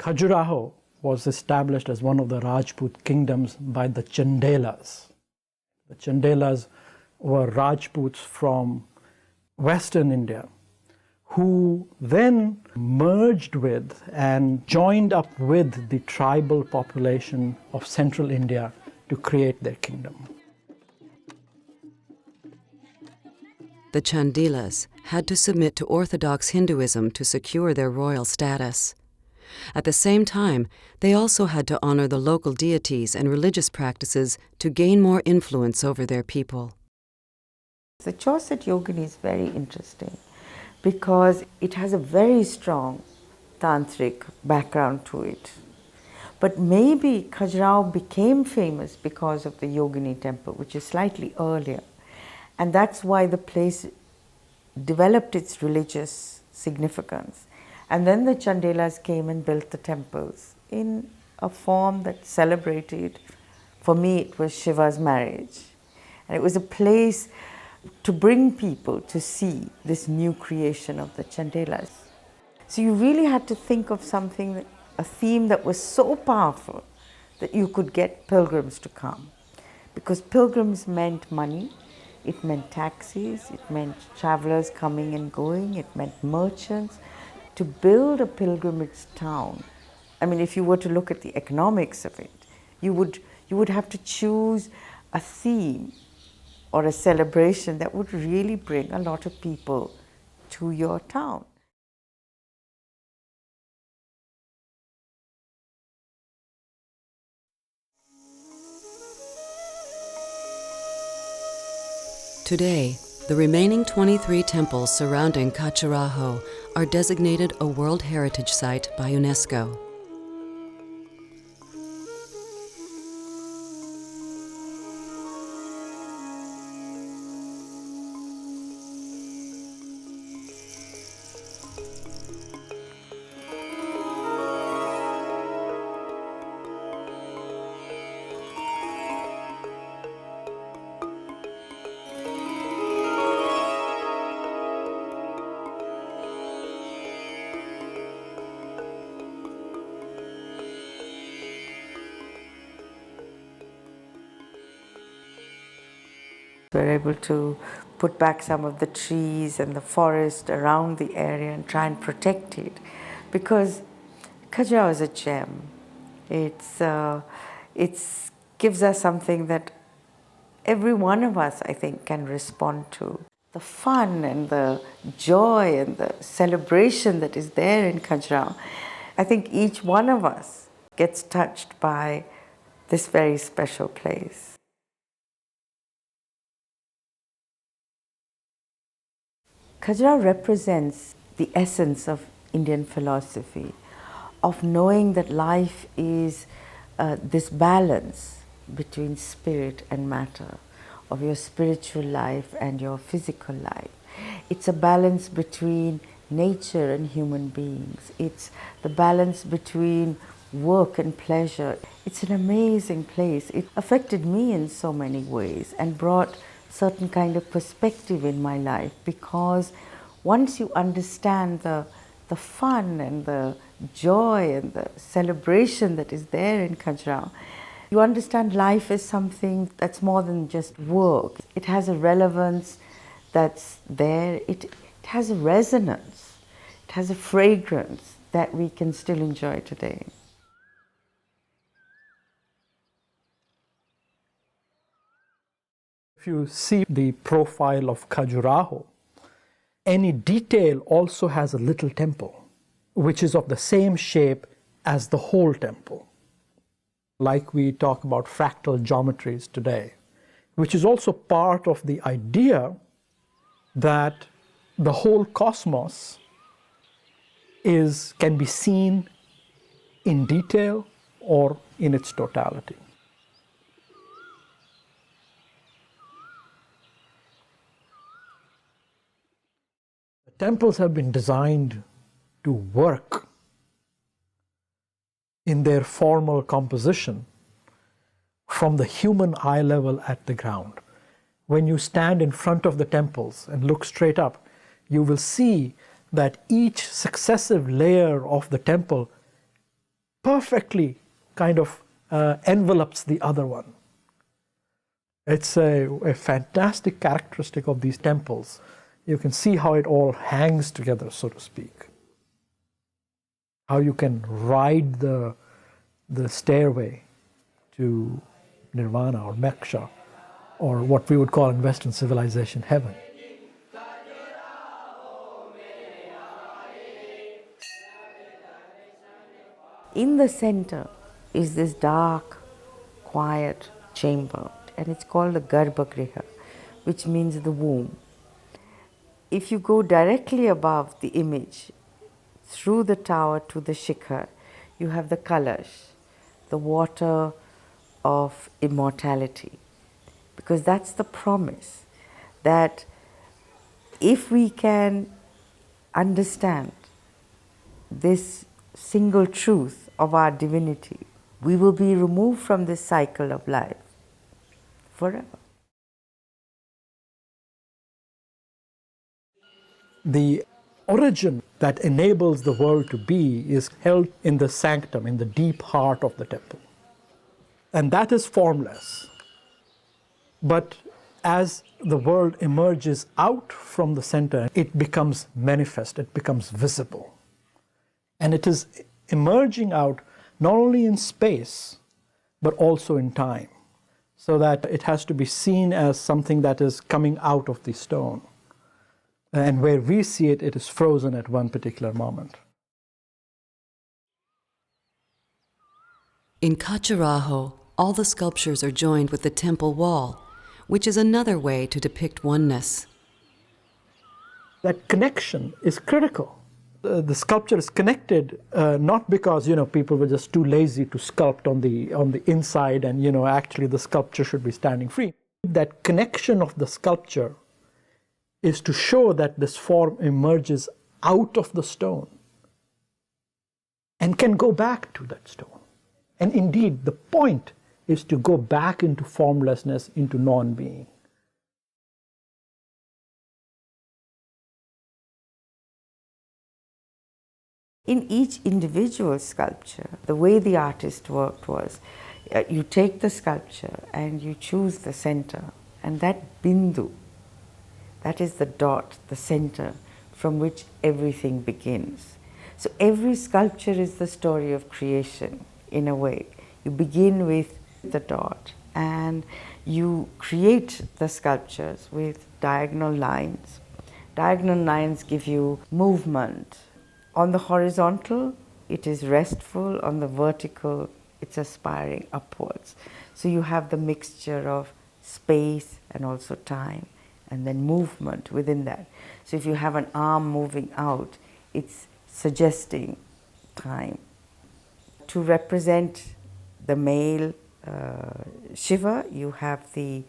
Khajuraho was established as one of the Rajput kingdoms by the Chandelas. The Chandelas were Rajputs from Western India who then merged with and joined up with the tribal population of central India to create their kingdom. The Chandelas had to submit to Orthodox Hinduism to secure their royal status. At the same time, they also had to honor the local deities and religious practices to gain more influence over their people. The Chaucer Yogini is very interesting because it has a very strong Tantric background to it. But maybe Khajuraho became famous because of the Yogini temple, which is slightly earlier. And that's why the place developed its religious significance. And then the Chandelas came and built the temples in a form that celebrated, for me it was Shiva's marriage. And it was a place to bring people to see this new creation of the Chandelas. So you really had to think of something, a theme that was so powerful that you could get pilgrims to come. Because pilgrims meant money, it meant taxis, it meant travelers coming and going, it meant merchants. To build a pilgrimage town, I mean, if you were to look at the economics of it, you would have to choose a theme or a celebration that would really bring a lot of people to your town. Today, the remaining 23 temples surrounding Khajuraho are designated a World Heritage Site by UNESCO. We're able to put back some of the trees and the forest around the area and try and protect it, because Khajuraho is a gem. It gives us something that every one of us, I think, can respond to. The fun and the joy and the celebration that is there in Khajuraho, I think each one of us gets touched by this very special place. Khajuraho represents the essence of Indian philosophy, of knowing that life is this balance between spirit and matter, of your spiritual life and your physical life. It's a balance between nature and human beings. It's the balance between work and pleasure. It's an amazing place. It affected me in so many ways and brought certain kind of perspective in my life, because once you understand the fun and the joy and the celebration that is there in Khajuraho, you understand life as something that's more than just work. It has a relevance that's there. It has a resonance. It has a fragrance that we can still enjoy today. If you see the profile of Khajuraho, any detail also has a little temple, which is of the same shape as the whole temple. Like we talk about fractal geometries today, which is also part of the idea that the whole cosmos can be seen in detail or in its totality. Temples have been designed to work in their formal composition from the human eye level at the ground. When you stand in front of the temples and look straight up, you will see that each successive layer of the temple perfectly kind of envelops the other one. It's a fantastic characteristic of these temples. You can see how it all hangs together, so to speak. How you can ride the stairway to nirvana or moksha, or what we would call in Western civilization heaven. In the center is this dark, quiet chamber, and it's called the Garbhagriha, which means the womb. If you go directly above the image, through the tower to the shikhar, you have the kalash, the water of immortality. Because that's the promise, that if we can understand this single truth of our divinity, we will be removed from this cycle of life forever. The origin that enables the world to be is held in the sanctum, in the deep heart of the temple. And that is formless. But as the world emerges out from the center, it becomes manifest, it becomes visible. And it is emerging out not only in space, but also in time, so that it has to be seen as something that is coming out of the stone. And where we see it, it is frozen at one particular moment. In Khajuraho, all the sculptures are joined with the temple wall, which is another way to depict oneness. That connection is critical. The sculpture is connected not because people were just too lazy to sculpt on the inside, and actually the sculpture should be standing free. That connection of the sculpture is to show that this form emerges out of the stone and can go back to that stone. And indeed, the point is to go back into formlessness, into non-being. In each individual sculpture, the way the artist worked was, you take the sculpture and you choose the center, and that bindu, that is the dot, the center, from which everything begins. So every sculpture is the story of creation, in a way. You begin with the dot, and you create the sculptures with diagonal lines. Diagonal lines give you movement. On the horizontal, it is restful. On the vertical, it's aspiring upwards. So you have the mixture of space and also time, and then movement within that. So if you have an arm moving out, it's suggesting time. To represent the male Shiva, you have the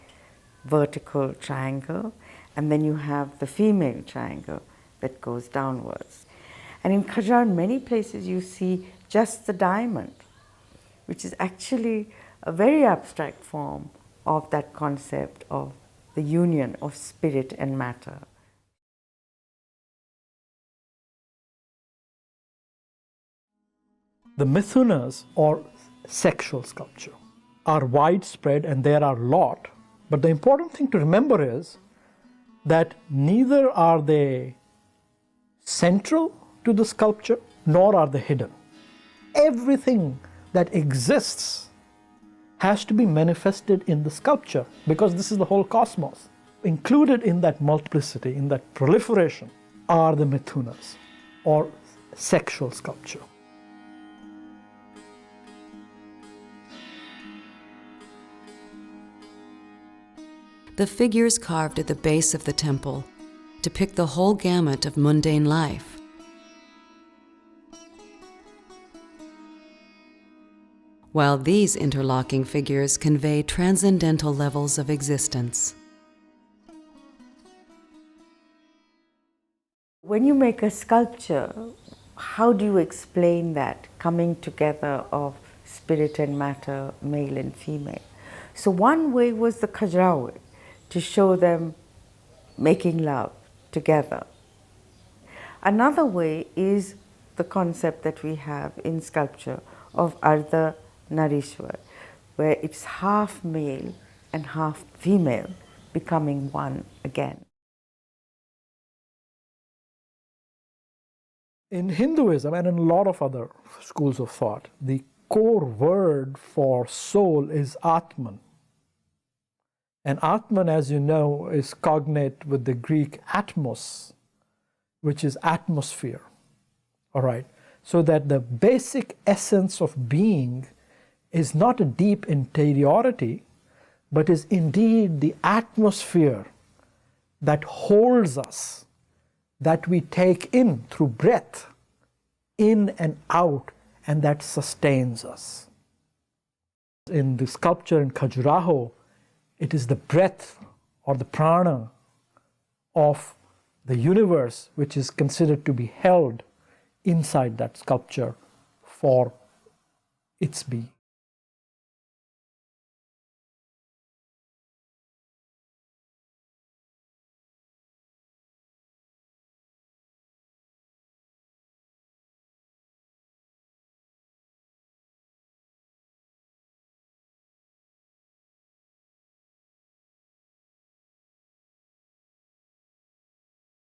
vertical triangle, and then you have the female triangle that goes downwards. And in Khajuraho, in many places you see just the diamond, which is actually a very abstract form of that concept of the union of spirit and matter. The mithunas, or sexual sculpture, are widespread, and there are a lot. But the important thing to remember is that neither are they central to the sculpture, nor are they hidden. Everything that exists has to be manifested in the sculpture, because this is the whole cosmos. Included in that multiplicity, in that proliferation, are the mithunas, or sexual sculpture. The figures carved at the base of the temple depict the whole gamut of mundane life. While these interlocking figures convey transcendental levels of existence. When you make a sculpture, how do you explain that coming together of spirit and matter, male and female? So one way was the Khajuraho way, to show them making love together. Another way is the concept that we have in sculpture of Ardha Narishwar, where it's half male and half female becoming one again. In Hinduism and in a lot of other schools of thought, the core word for soul is Atman. And Atman, as you know, is cognate with the Greek atmos, which is atmosphere. All right? So that the basic essence of being is not a deep interiority, but is indeed the atmosphere that holds us, that we take in through breath, in and out, and that sustains us. In the sculpture in Khajuraho, it is the breath or the prana of the universe which is considered to be held inside that sculpture for its being.